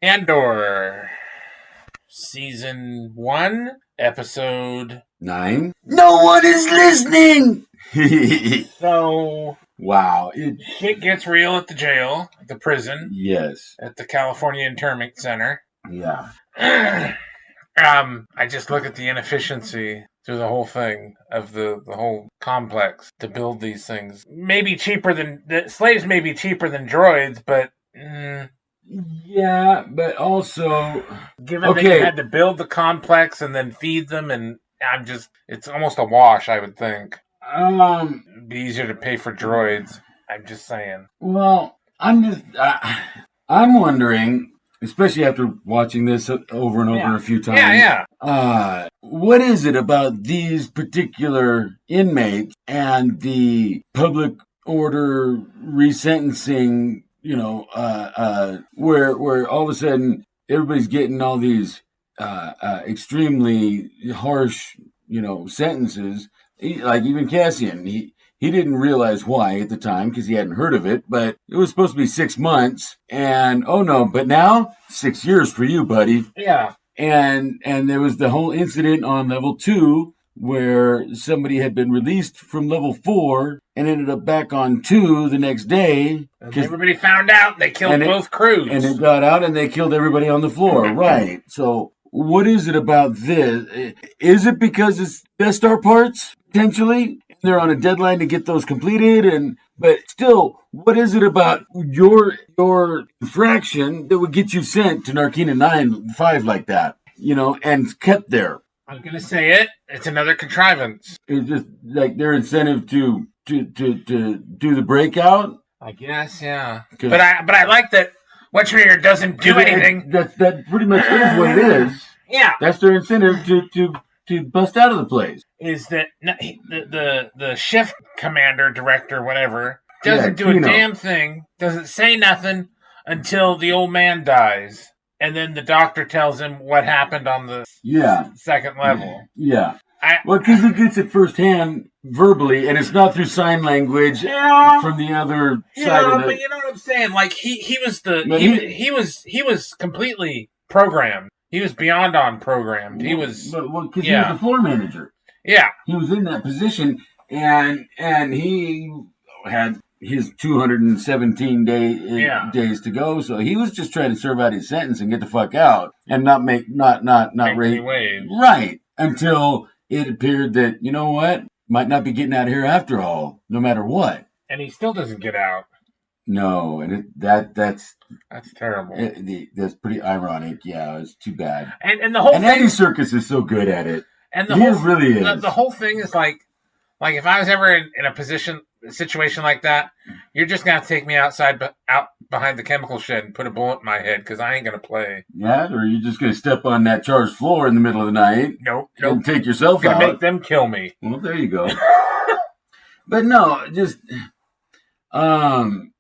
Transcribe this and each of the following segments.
Andor, Season 1, Episode 9. No one is listening! So, Wow. shit gets real at the jail, at the prison, Yes. at the California Internment Center. Yeah. I just look at the inefficiency through the whole thing of the whole complex to build these things. Maybe cheaper than slaves may be cheaper than droids, but Yeah, but also given that you had to build the complex and then feed them, and it's almost a wash, I would think. It'd be easier to pay for droids. I'm just saying. Well, I'm wondering, especially after watching this over and over a few times. Yeah. What is it about these particular inmates and the public order resentencing? Where all of a sudden everybody's getting all these extremely harsh, sentences. Like even Cassian, he didn't realize why at the time because he hadn't heard of it, but it was supposed to be 6 months, and oh no, but now 6 years for you, buddy. Yeah. And there was the whole incident on level 2 where somebody had been released from level 4 and ended up back on 2 the next day. And everybody found out they killed both crews. And it got out and they killed everybody on the floor. Right. So what is it about this? Is it because it's Death Star parts, potentially? They're on a deadline to get those completed, but still, what is it about your infraction that would get you sent to Narkina 9-5 like that? And kept there. I'm gonna say it. It's another contrivance. It's just like their incentive to do the breakout. I guess, yeah. But I like that. Whatcher doesn't do anything. That pretty much is what it is. Yeah. That's their incentive to bust out of the place. Is that the shift commander, director, whatever, doesn't do a damn thing. Doesn't say nothing until the old man dies. And then the doctor tells him what happened on the second level. Yeah. Because he gets it firsthand verbally, and it's not through sign language from the other side of it. But you know what I'm saying? Like he was completely programmed. He was beyond on programmed. He was because he was the floor manager. Yeah. He was in that position, and he had his 217 days to go, so he was just trying to serve out his sentence and get the fuck out, and not make any waves. Right, until it appeared that might not be getting out of here after all, no matter what. And he still doesn't get out. No, and that's terrible. That's pretty ironic. Yeah, it's too bad. And the whole thing, Andy Serkis is so good at it. And he really is. The whole thing is like if I was ever in a situation like that, you're just gonna take me out behind the chemical shed and put a bullet in my head because I ain't gonna play. Yeah, or you're just gonna step on that charged floor in the middle of the night. Nope. And take yourself out. Gonna make them kill me. Well, there you go. But no, just and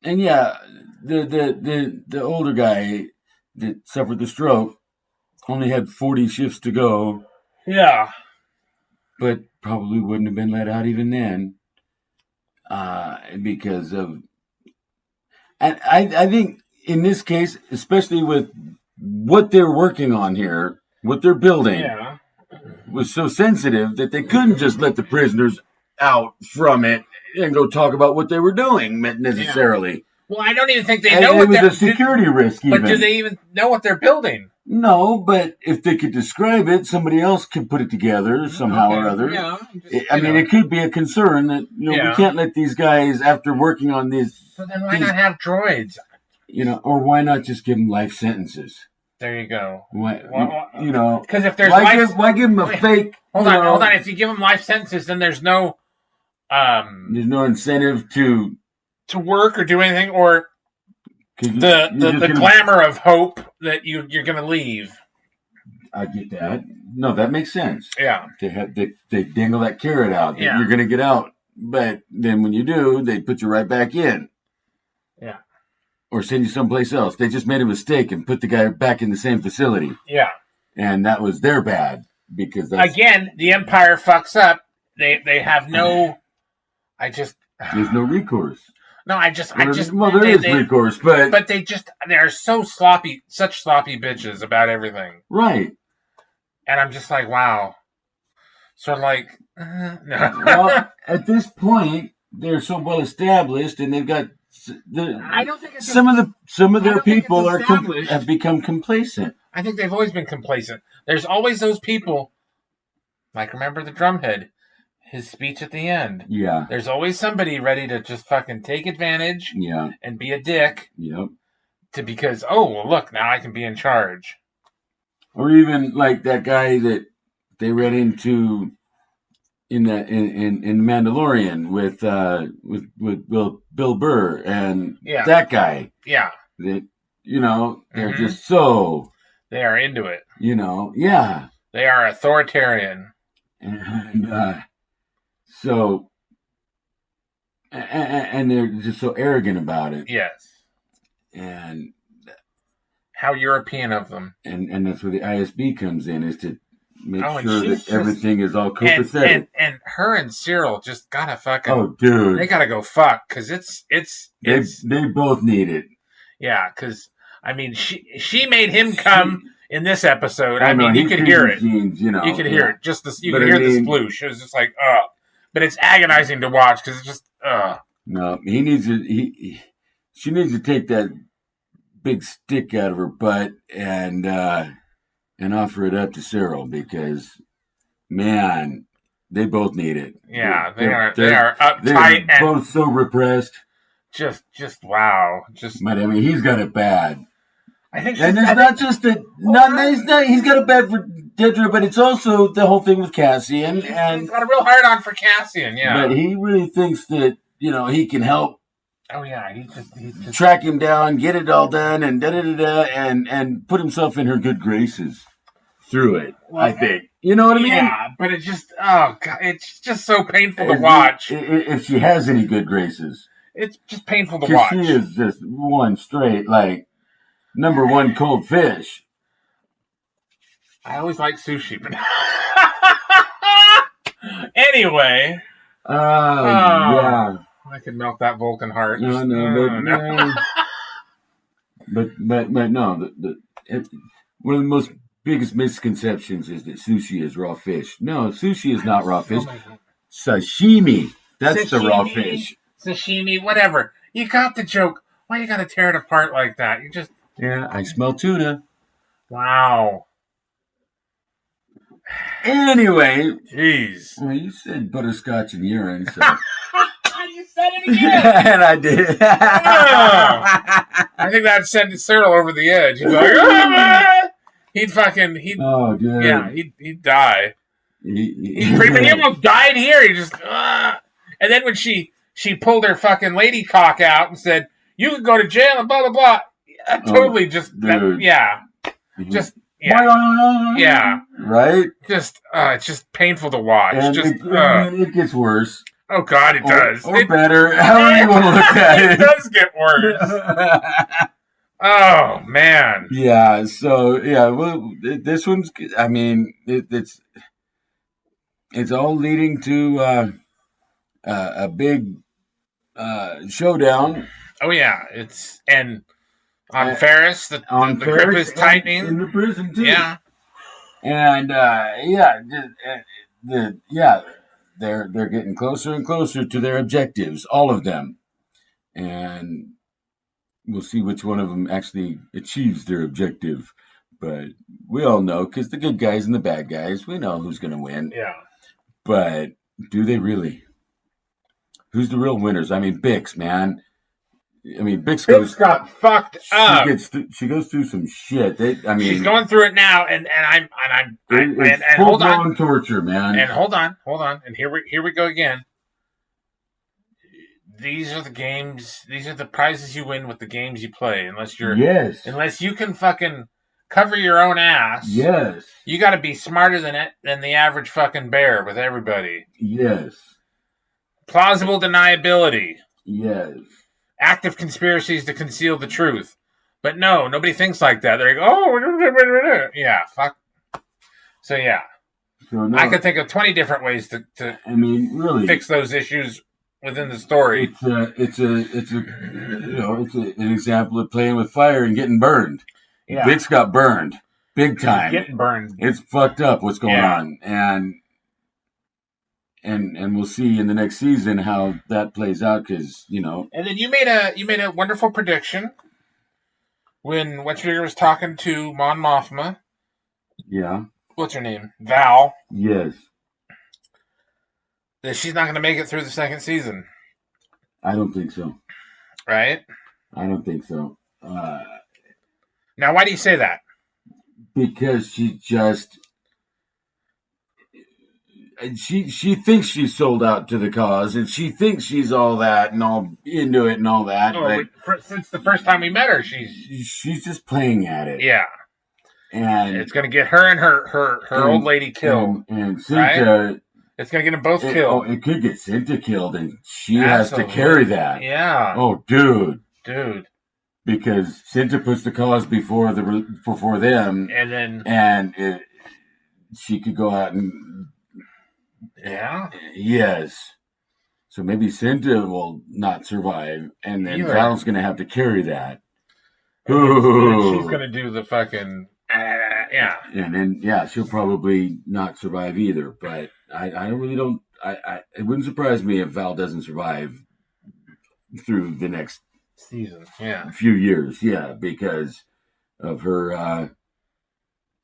yeah, the older guy that suffered the stroke only had 40 shifts to go. Yeah. But probably wouldn't have been let out even then. Because of... And I think in this case, especially with what they're working on here, what they're building, was so sensitive that they couldn't just let the prisoners out from it and go talk about what they were doing necessarily. Yeah. Well, I don't even think they know what they're... It was a security risk, even. But do they even know what they're building? No, but if they could describe it, somebody else could put it together somehow or other. Yeah. It could be a concern that, we can't let these guys, after working on these... So then why not have droids? Or why not just give them life sentences? There you go. Why, because if there's why give them a fake... Hold on. If you give them life sentences, then there's no... there's no incentive to work or do anything, or the glamour of hope that you're going to leave. I get that. No, that makes sense. Yeah. They dangle that carrot out that you're going to get out. But then when you do, they put you right back in. Yeah. Or send you someplace else. They just made a mistake and put the guy back in the same facility. Yeah. And that was their bad. Because again, the Empire fucks up. They have no... There's no recourse. No, I just. Well, there is recourse, but they're so sloppy, such sloppy bitches about everything. Right. And I'm just like, wow. Sort of like, no. Well, at this point, they're so well established, and they've got. I don't think it's some of their people have become complacent. I think they've always been complacent. There's always those people, like remember the drumhead, his speech at the end. Yeah. There's always somebody ready to just fucking take advantage. Yeah. And be a dick. Yep. Because well, look, now I can be in charge. Or even like that guy that they read into in Mandalorian with Bill Burr and that guy. Yeah. That they're just so they are into it. Yeah. They are authoritarian. And so and they're just so arrogant about it. Yes. And how European of them. And that's where the ISB comes in, is to make sure that everything is all copacetic. And her and Cyril just gotta fucking. Oh, dude. They gotta go fuck, because they both need it. Yeah, because, I mean, she made him come in this episode. I mean, you could hear it. Jeans, you could hear it. You could hear the sploosh. It was just like, But it's agonizing to watch, because it's just, No, he needs to, she needs to take that big stick out of her butt and offer it up to Cyril, because, man, they both need it. Yeah, they are uptight. They're both so repressed. Just wow. But I mean, he's got it bad. I think, and it's not just that. He's got it bad for Dedra, but it's also the whole thing with Cassian. And he's got a real hard on for Cassian. Yeah, but he really thinks that he can help. Oh yeah, he's just track him down, get it all done, and and put himself in her good graces through it. Well, I think you know what I mean. Yeah, but it's just God, it's just so painful to watch. If she has any good graces. It's just painful to watch. She is just one straight, number one cold fish. I always like sushi, but anyway. Yeah. I could melt that Vulcan heart. No. But no. One of the most biggest misconceptions is that sushi is raw fish. No, sushi is not raw fish. Sashimi. That's the raw fish. Sashimi, whatever. You got the joke. Why you gotta tear it apart like that? You just... Yeah, I smell tuna. Wow. Anyway. Jeez. Well, you said butterscotch and urine, so... You said it again! And I did. I think that sent Cyril over the edge. He'd like, oh, dude. Yeah, he'd die. He almost died here. He just... And then when she pulled her fucking lady cock out and said, "You can go to jail," and blah, blah, blah. Totally just, yeah. Just, yeah. Yeah. Right? Just, it's just painful to watch. And it gets worse. Oh, God, it does. Or better. However you want to look at it. It does get worse. Oh, man. Yeah, so, yeah, well, this one's, I mean, it's all leading to a big showdown. Oh yeah, and on Ferris, the grip is tightening in the prison too. Yeah, and they're getting closer and closer to their objectives, all of them, and we'll see which one of them actually achieves their objective. But we all know, because the good guys and the bad guys, we know who's going to win. Yeah, but do they really? Who's the real winners? I mean, Bix, man. I mean, Bix got fucked up. She goes through some shit. She's going through it now, and hold on, torture, man. And hold on, and here we go again. These are the games. These are the prizes you win with the games you play. Unless you can fucking cover your own ass. Yes, you got to be smarter than the average fucking bear with everybody. Yes. Plausible deniability. Yes. Active conspiracies to conceal the truth. But no, nobody thinks like that. They're like, oh, yeah, fuck. So, yeah. So, no, I could think of 20 different ways to really fix those issues within the story. It's an example of playing with fire and getting burned. Yeah. Vic's got burned big time. He's getting burned. It's fucked up what's going on, and we'll see in the next season how that plays out, because And then you made a wonderful prediction when Whatchadigger was talking to Mon Mothma. Yeah. What's her name? Val. Yes. That she's not going to make it through the second season. I don't think so. Right? I don't think so. Now, why do you say that? Because she thinks she's sold out to the cause, and she thinks she's all that and all into it and all that. Since the first time we met her, she's just playing at it. Yeah. And it's going to get her and her old lady killed. And Cinta... Right? It's going to get them both killed. It could get Cinta killed, and she has to carry that. Yeah. Oh, dude. Because Cinta puts the cause before them. And she could go out and... Yeah? Yes. So maybe Cinta will not survive, and then Val's going to have to carry that. And she's going to do the fucking... yeah. And then, she'll probably not survive either. But I really don't... it wouldn't surprise me if Val doesn't survive through the next season. Few years. Yeah, because of her...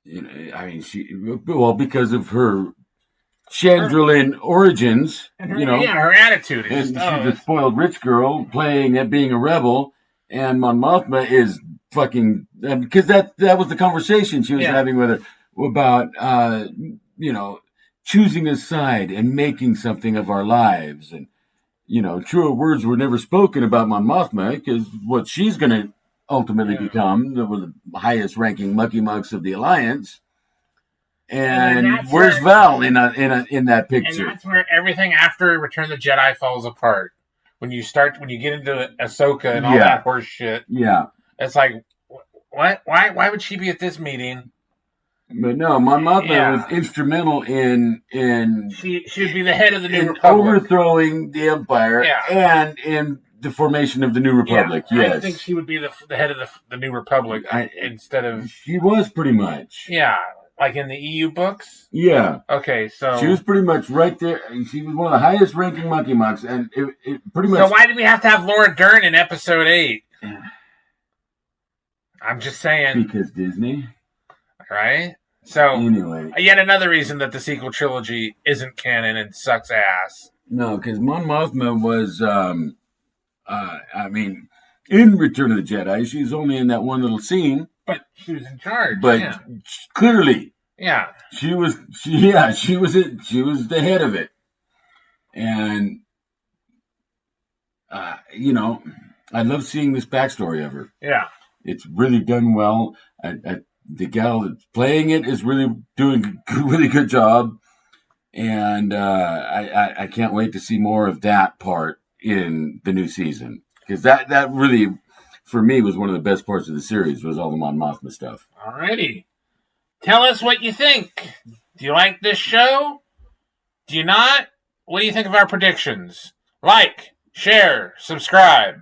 because of her Chandrillin origins. And her attitude. And she's a spoiled rich girl playing at being a rebel. And Mon Mothma is fucking... Because that was the conversation she was having with her about, choosing a side and making something of our lives. And, truer words were never spoken about Mon Mothma, because what she's going to ultimately become, the highest ranking mucky mucks of the Alliance. And where's Val in that picture? And that's where everything after Return of the Jedi falls apart. When you get into Ahsoka and all that horse shit. Yeah. It's like, what? Why would she be at this meeting? But no, Mon Mothma was instrumental in she would be the head of the New Republic, overthrowing the Empire, and in the formation of the New Republic. Yeah, yes, I think she would be the head of the New Republic instead of... She was pretty much. Yeah, like in the EU books. Yeah. Okay, so she was pretty much right there. She was one of the highest ranking monkey mucks, and it pretty much. So why did we have to have Laura Dern in Episode 8? I'm just saying. Because Disney. Right? So, anyway. Yet another reason that the sequel trilogy isn't canon and sucks ass. No, because Mon Mothma was, in Return of the Jedi, she's only in that one little scene. But she was in charge. But clearly. Yeah. She was the head of it. And, I love seeing this backstory of her. Yeah. It's really done well. The gal that's playing it is really doing a really good job. And I can't wait to see more of that part in the new season. Because that really, for me, was one of the best parts of the series, was all the Mon Mothma stuff. Alrighty. Tell us what you think. Do you like this show? Do you not? What do you think of our predictions? Like, share, subscribe.